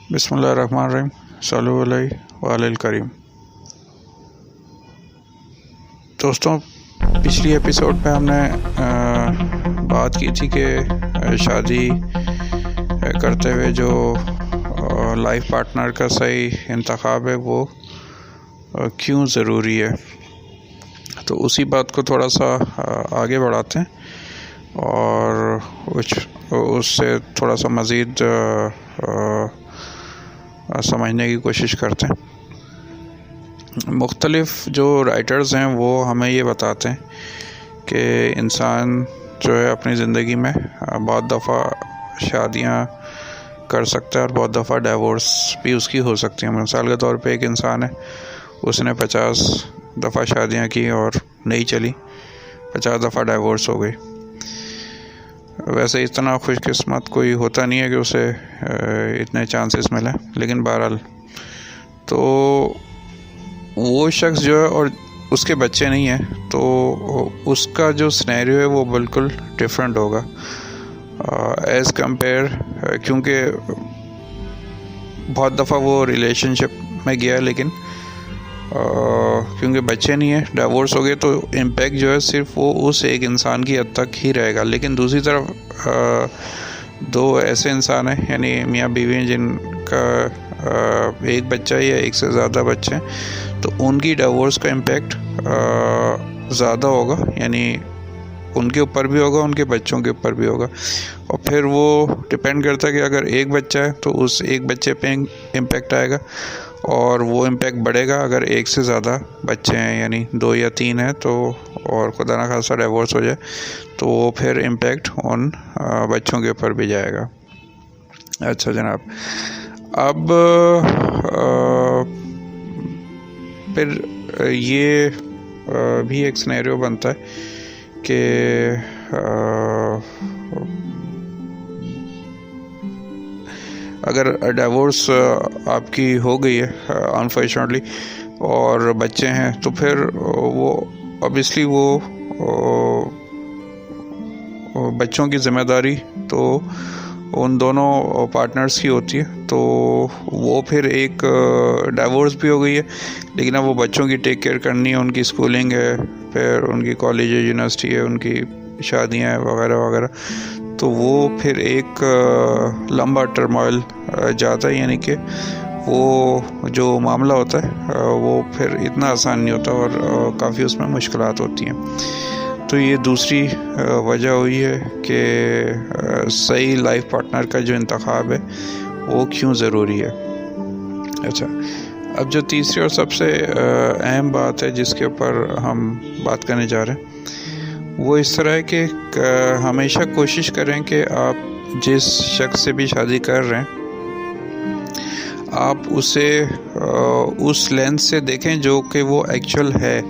बिस्मिल्लाहिर्रहमानिर्रहीम सल्लु अलैहि करीम। दोस्तों, पिछली एपिसोड पे हमने बात की थी कि शादी करते हुए जो लाइफ पार्टनर का सही इंतखाब है वो क्यों ज़रूरी है। तो उसी बात को थोड़ा सा आगे बढ़ाते हैं और उससे थोड़ा सा मज़ीद समझने की कोशिश करते हैं। मुख्तलिफ़ जो राइटर्स हैं वो हमें ये बताते हैं कि इंसान जो है अपनी ज़िंदगी में बहुत दफ़ा शादियां कर सकता है और बहुत दफ़ा डिवोर्स भी उसकी हो सकती है। मिसाल के तौर पे एक इंसान है, उसने 50 दफ़ा शादियां की और नहीं चली, 50 दफ़ा डिवोर्स हो गई। वैसे इतना खुशकिस्मत कोई होता नहीं है कि उसे इतने चांसेस मिले, लेकिन बहरहाल तो वो शख्स जो है और उसके बच्चे नहीं हैं तो उसका जो सिनेरियो है वो बिल्कुल डिफरेंट होगा एज़ कंपेयर, क्योंकि बहुत दफ़ा वो रिलेशनशिप में गया लेकिन क्योंकि बच्चे नहीं है, डिवोर्स हो गए, तो इम्पैक्ट जो है सिर्फ वो उस एक इंसान की हद तक ही रहेगा। लेकिन दूसरी तरफ दो ऐसे इंसान हैं, यानी मियाँ बीवी हैं, जिनका एक बच्चा या एक से ज़्यादा बच्चे हैं, तो उनकी डिवोर्स का इम्पैक्ट ज़्यादा होगा, यानी उनके ऊपर भी होगा, उनके बच्चों के ऊपर भी होगा। और फिर वो डिपेंड करता है कि अगर एक बच्चा है तो उस एक बच्चे पे इम्पैक्ट आएगा, और वो इम्पैक्ट बढ़ेगा अगर एक से ज़्यादा बच्चे हैं, यानी 2 या 3 हैं तो, और खुदा ना खासा डिवोर्स हो जाए तो वो फिर इम्पैक्ट उन बच्चों के ऊपर भी जाएगा। अच्छा जनाब, अब फिर ये भी एक सिनेरियो बनता है कि अगर डिवोर्स आपकी हो गई है अनफॉर्चुनेटली और बच्चे हैं, तो फिर वो ऑब्वियसली वो बच्चों की ज़िम्मेदारी तो उन दोनों पार्टनर्स की होती है। तो वो फिर एक डिवोर्स भी हो गई है, लेकिन अब वो बच्चों की टेक केयर करनी है, उनकी स्कूलिंग है, फिर उनकी कॉलेज यूनिवर्सिटी है, उनकी शादियां हैं वगैरह वगैरह। तो वो फिर एक लंबा टर्मोइल जाता है, यानी कि वो जो मामला होता है वो फिर इतना आसान नहीं होता और काफ़ी उसमें मुश्किलात होती हैं। तो ये दूसरी वजह हुई है कि सही लाइफ पार्टनर का जो इंतखाब है वो क्यों ज़रूरी है। अच्छा, अब जो तीसरी और सबसे अहम बात है जिसके ऊपर हम बात करने जा रहे हैं वो इस तरह है कि हमेशा कोशिश करें कि आप जिस शख्स से भी शादी कर रहे हैं आप उसे उस लेंस से देखें जो कि वो एक्चुअल है,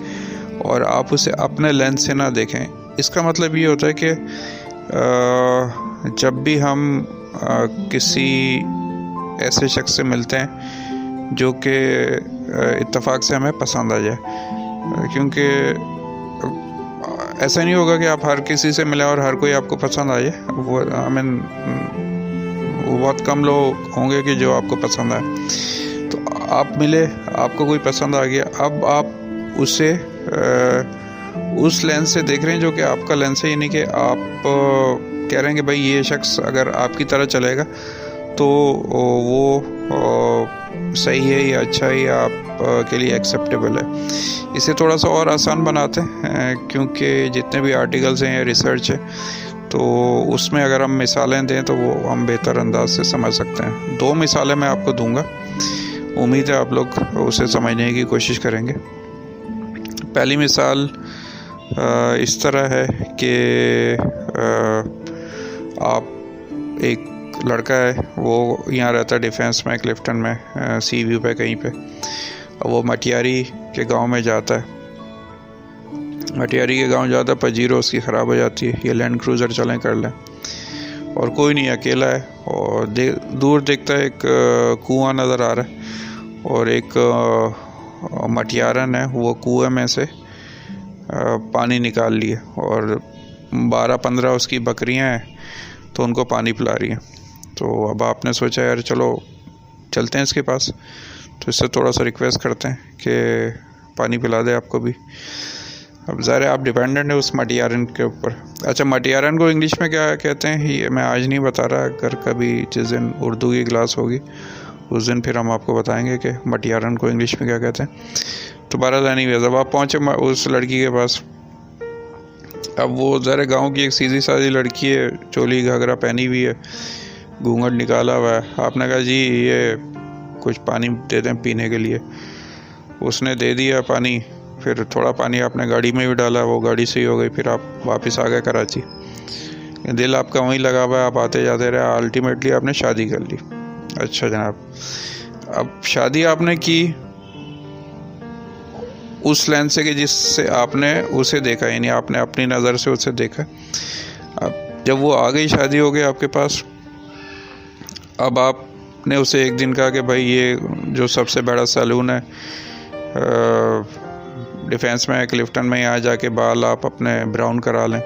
और आप उसे अपने लेंस से ना देखें। इसका मतलब ये होता है कि जब भी हम किसी ऐसे शख्स से मिलते हैं जो कि इत्तेफाक से हमें पसंद आ जाए, क्योंकि ऐसा नहीं होगा कि आप हर किसी से मिले और हर कोई आपको पसंद आ जाए। वो बहुत कम लोग होंगे कि जो आपको पसंद आए। तो आप मिले, आपको कोई पसंद आ गया, अब आप उसे उस लेंस से देख रहे हैं जो कि आपका लेंस है, यानी कि आप कह रहे हैं कि भाई ये शख्स अगर आपकी तरह चलेगा तो वो सही है या अच्छा है या आप के लिए एक्सेप्टेबल है। इसे थोड़ा सा और आसान बनाते हैं, क्योंकि जितने भी आर्टिकल्स हैं या रिसर्च है तो उसमें अगर हम मिसालें दें तो वो हम बेहतर अंदाज से समझ सकते हैं। 2 मिसालें मैं आपको दूंगा, उम्मीद है आप लोग उसे समझने की कोशिश करेंगे। पहली मिसाल इस तरह है कि आप एक लड़का है, वो यहाँ रहता है डिफेंस में, क्लिफ्टन में, सी व्यू पे कहीं पे। वो मटियारी के गांव में जाता है, मटियारी के गांव जाता है, पजीरो उसकी ख़राब हो जाती है, ये लैंड क्रूज़र चलें कर लें, और कोई नहीं, अकेला है, और दूर देखता है एक कुआं नज़र आ रहा है, और एक मटियारन है वो कुएं में से पानी निकाल लिए, और 12-15 उसकी बकरियां हैं तो उनको पानी पिला रही हैं। तो अब आपने सोचा यार चलो चलते हैं इसके पास, तो इससे थोड़ा सा रिक्वेस्ट करते हैं कि पानी पिला दे आपको भी। अब ज़ाहिर है आप डिपेंडेंट है उस मटियारन के ऊपर। अच्छा, मटियारन को इंग्लिश में क्या कहते हैं ये मैं आज नहीं बता रहा, अगर कभी जिस दिन उर्दू की क्लास होगी उस दिन फिर हम आपको बताएंगे कि मटियारन को इंग्लिश में क्या कहते हैं। तो बहरहाल एनीवेज अब आप पहुँचे उस लड़की के पास। अब वो ज़रा गांव की एक सीधी सादी लड़की है, चोली घाघरा पहनी हुई है, घूंघट निकाला हुआ है। आपने कहा जी ये कुछ पानी दे दें पीने के लिए। उसने दे दिया पानी, फिर थोड़ा पानी आपने गाड़ी में भी डाला, वो गाड़ी सही हो गई, फिर आप वापस आ गए कराची। दिल आपका वहीं लगा हुआ है, आप आते जाते रहे, अल्टीमेटली आपने शादी कर ली। अच्छा जनाब, अब शादी आपने की उस लेंस से कि जिससे आपने उसे देखा, यानी आपने अपनी नज़र से उसे देखा। अब जब वो आ गई, शादी हो गई आपके पास, अब आपने उसे एक दिन कहा कि भाई ये जो सबसे बड़ा सैलून है डिफेंस में, क्लिफ्टन में, यहाँ जाके बाल आप अपने ब्राउन करा लें।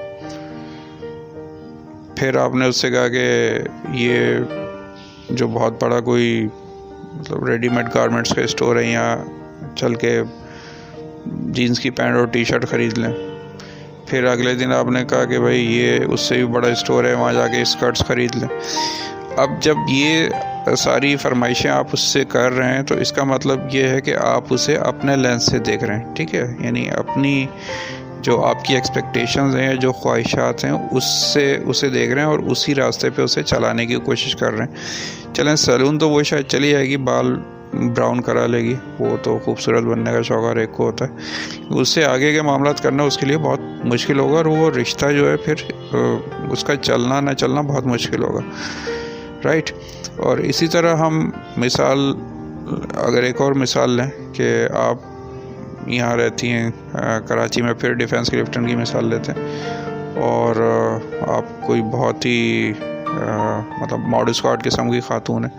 फिर आपने उससे कहा कि ये जो बहुत बड़ा कोई मतलब रेडीमेड गारमेंट्स का स्टोर है, यहाँ चल के जीन्स की पैंट और टी शर्ट ख़रीद लें। फिर अगले दिन आपने कहा कि भाई ये उससे भी बड़ा स्टोर है, वहाँ जाके स्कर्ट्स ख़रीद लें। अब जब ये सारी फरमाइशें आप उससे कर रहे हैं तो इसका मतलब ये है कि आप उसे अपने लेंस से देख रहे हैं, ठीक है, यानी अपनी जो आपकी एक्सपेक्टेशंस हैं, जो ख्वाहिशात हैं, उससे उसे देख रहे हैं और उसी रास्ते पे उसे चलाने की कोशिश कर रहे हैं। चलें सैलून तो वो शायद चली जाएगी, बाल ब्राउन करा लेगी, वो तो खूबसूरत बनने का शौक हर एक को होता है। उससे आगे के मामलात करना उसके लिए बहुत मुश्किल होगा और वो रिश्ता जो है फिर उसका चलना न चलना बहुत मुश्किल होगा, राइट। और इसी तरह हम मिसाल, अगर एक और मिसाल लें कि आप यहाँ रहती हैं कराची में, फिर डिफेंस क्लिफ्टन की मिसाल लेते हैं, और आप कोई बहुत ही मतलब मॉडल स्क्वाड किस्म की खातून है,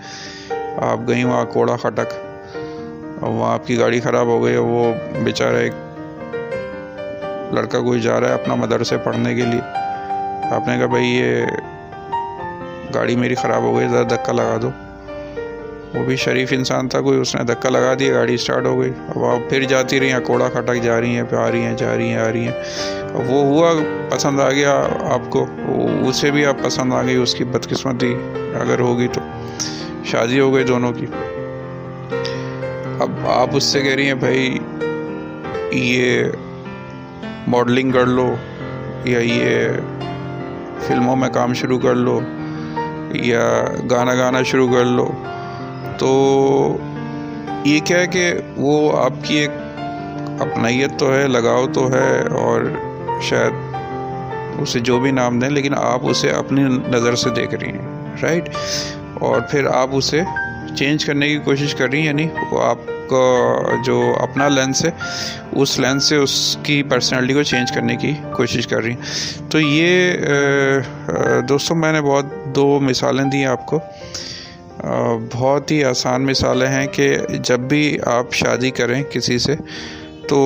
आप गई वहाँ कोड़ा खटक, वहाँ आपकी गाड़ी ख़राब हो गई, वो बेचारा एक लड़का कोई जा रहा है अपना मदरसे पढ़ने के लिए, आपने कहा भाई ये गाड़ी मेरी ख़राब हो गई, ज़रा धक्का लगा दो। वो भी शरीफ इंसान था कोई, उसने धक्का लगा दिया, गाड़ी स्टार्ट हो गई। अब आप फिर जाती रही, कोड़ा खटक जा रही हैं, आ रही हैं, जा रही हैं, आ रही हैं। वो हुआ पसंद आ गया आपको, उसे भी आप पसंद आ गई, उसकी बदकिस्मती अगर होगी तो शादी हो गई दोनों की। अब आप उससे कह रही हैं भाई ये मॉडलिंग कर लो, या ये फिल्मों में काम शुरू कर लो, या गाना गाना शुरू कर लो। तो ये क्या है कि वो आपकी एक अपनाइयत तो है, लगाव तो है, और शायद उसे जो भी नाम दें, लेकिन आप उसे अपनी नज़र से देख रही हैं, राइट। और फिर आप उसे चेंज करने की कोशिश कर रही हैं, यानी वो आपका जो अपना लेंस है उस लेंस से उसकी पर्सनालिटी को चेंज करने की कोशिश कर रही हैं। तो ये दोस्तों मैंने दो मिसालें दी आपको, बहुत ही आसान मिसालें हैं कि जब भी आप शादी करें किसी से तो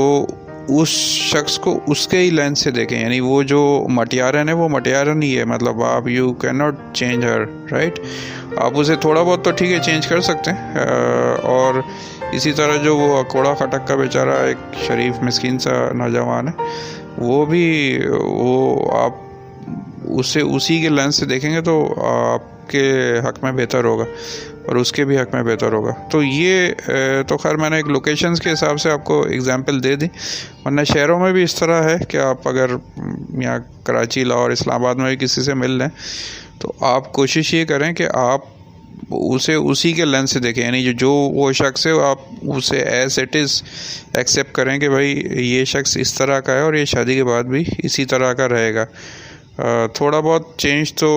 उस शख्स को उसके ही लेंस से देखें, यानी वो जो मटियारन है वो मटियारन ही है, मतलब आप you can not change her, right. आप उसे थोड़ा बहुत तो ठीक है चेंज कर सकते हैं, और इसी तरह जो वो कोड़ा खटक का बेचारा एक शरीफ मिस्कीन सा नौजवान है, वो आप उसे उसी के लेंस से देखेंगे तो आपके हक़ में बेहतर होगा और उसके भी हक़ में बेहतर होगा। तो ये तो खैर मैंने एक लोकेशंस के हिसाब से आपको एग्जांपल दे दी, वरना शहरों में भी इस तरह है कि आप अगर यहाँ कराची, लाहौर, इस्लामाबाद में भी किसी से मिल लें तो आप कोशिश ये करें कि आप उसे उसी के लेंस से देखें, यानी जो वो शख्स है आप उसे एज इट इज़ एक्सेप्ट करें कि भाई ये शख्स इस तरह का है और ये शादी के बाद भी इसी तरह का रहेगा। थोड़ा बहुत चेंज तो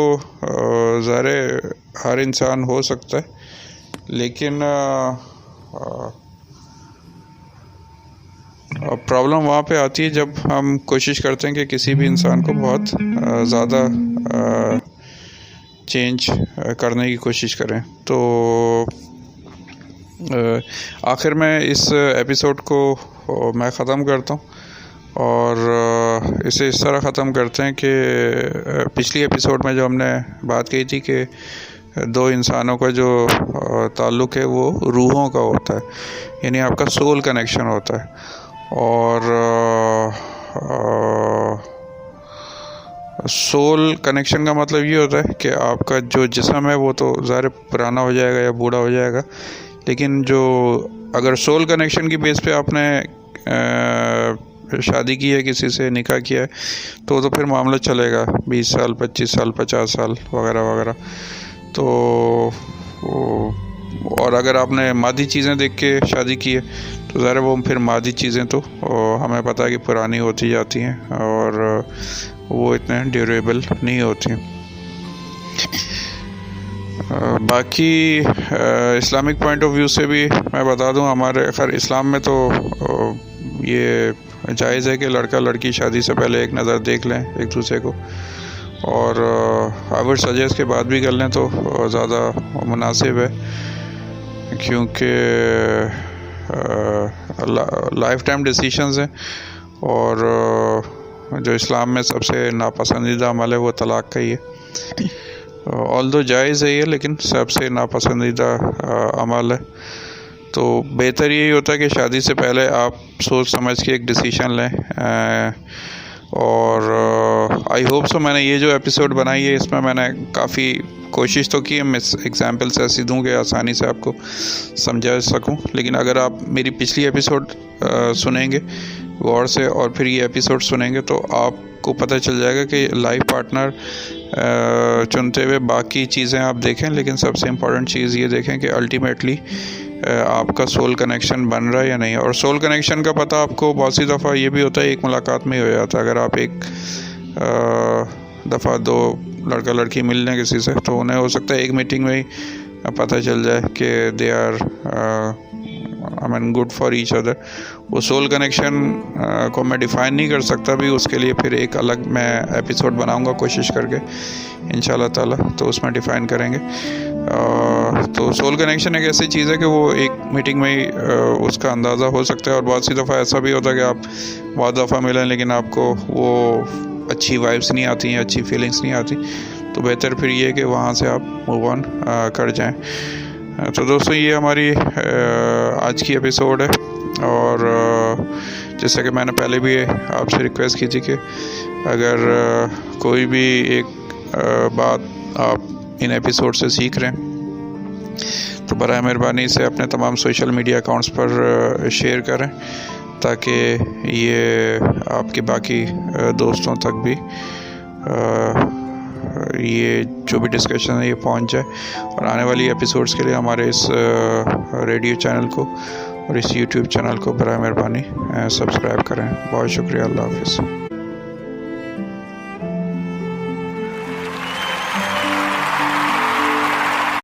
ज़ाहिर हर इंसान हो सकता है, लेकिन प्रॉब्लम वहाँ पे आती है जब हम कोशिश करते हैं कि किसी भी इंसान को बहुत ज़्यादा चेंज करने की कोशिश करें। तो आखिर में इस एपिसोड को मैं ख़त्म करता हूँ, और इसे इस तरह ख़त्म करते हैं कि पिछली एपिसोड में जो हमने बात की थी कि दो इंसानों का जो ताल्लुक़ है वो रूहों का होता है, यानी आपका सोल कनेक्शन होता है। और सोल कनेक्शन का मतलब ये होता है कि आपका जो जिस्म है वो तो ज़ाहिर पुराना हो जाएगा या बूढ़ा हो जाएगा, लेकिन जो अगर सोल कनेक्शन की बेस पे आपने शादी की है, किसी से निकाह किया है, तो फिर मामला चलेगा 20 साल 25 साल 50 साल वगैरह वगैरह। तो और अगर आपने मादी चीज़ें देख के शादी की है तो ज़रा वो फिर मादी चीज़ें तो हमें पता है कि पुरानी होती जाती हैं और वो इतने ड्यूरेबल नहीं होती। बाकी इस्लामिक पॉइंट ऑफ व्यू से भी मैं बता दूं, हमारे खैर इस्लाम में तो ये जायज़ है कि लड़का लड़की शादी से पहले एक नज़र देख लें एक दूसरे को, और आई वुड सजेस्ट के बाद भी कर लें तो ज़्यादा मुनासिब है, क्योंकि लाइफ टाइम डिसीशंस हैं। और जो इस्लाम में सबसे नापसंदीदा अमल है वो तलाक़ का ही है। ऑल्दो जायज़ है ये, लेकिन सबसे नापसंदीदा अमल है। तो बेहतर यही होता है कि शादी से पहले आप सोच समझ के एक डिसीशन लें। और आई होप सो मैंने ये जो एपिसोड बनाई है इसमें मैंने काफ़ी कोशिश तो की है, मैं एग्जांपल्स ऐसी दूँ कि आसानी से आपको समझा सकूं। लेकिन अगर आप मेरी पिछली एपिसोड सुनेंगे गौर से और फिर ये एपिसोड सुनेंगे तो आपको पता चल जाएगा कि लाइफ पार्टनर चुनते हुए बाकी चीज़ें आप देखें, लेकिन सबसे इम्पॉर्टेंट चीज़ ये देखें कि अल्टीमेटली आपका सोल कनेक्शन बन रहा है या नहीं। और सोल कनेक्शन का पता आपको बहुत सी दफ़ा ये भी होता है एक मुलाकात में ही हो जाता है। अगर आप एक दफ़ा दो लड़का लड़की मिल लें किसी से तो उन्हें हो सकता है एक मीटिंग में ही पता चल जाए कि they are good for each other. वो सोल कनेक्शन को मैं डिफ़ाइन नहीं कर सकता भी, उसके लिए फिर एक अलग मैं एपिसोड बनाऊंगा कोशिश करके इंशाल्लाह ताला, तो उसमें डिफ़ाइन करेंगे। तो सोल कनेक्शन एक ऐसी चीज़ है कि वो एक मीटिंग में ही उसका अंदाज़ा हो सकता है। और बहुत सी दफ़ा ऐसा भी होता है कि आप बहुत दफ़ा मिलें लेकिन आपको वो अच्छी वाइब्स नहीं आती हैं, अच्छी फीलिंग्स नहीं आती, तो बेहतर फिर ये है कि वहाँ से आप मूव ऑन कर जाएं। तो दोस्तों ये हमारी आज की एपिसोड है। और जैसा कि मैंने पहले भी आपसे रिक्वेस्ट की थी कि अगर कोई भी एक बात आप इन एपिसोड से सीख रहे हैं तो बराए मेहरबानी से अपने तमाम सोशल मीडिया अकाउंट्स पर शेयर करें, ताकि ये आपके बाकी दोस्तों तक भी ये जो भी डिस्कशन है ये पहुंच जाए। और आने वाली एपिसोड्स के लिए हमारे इस रेडियो चैनल को और इस यूट्यूब चैनल को बराए मेहरबानी सब्सक्राइब करें। बहुत शुक्रिया। अल्लाह हाफ़िज़।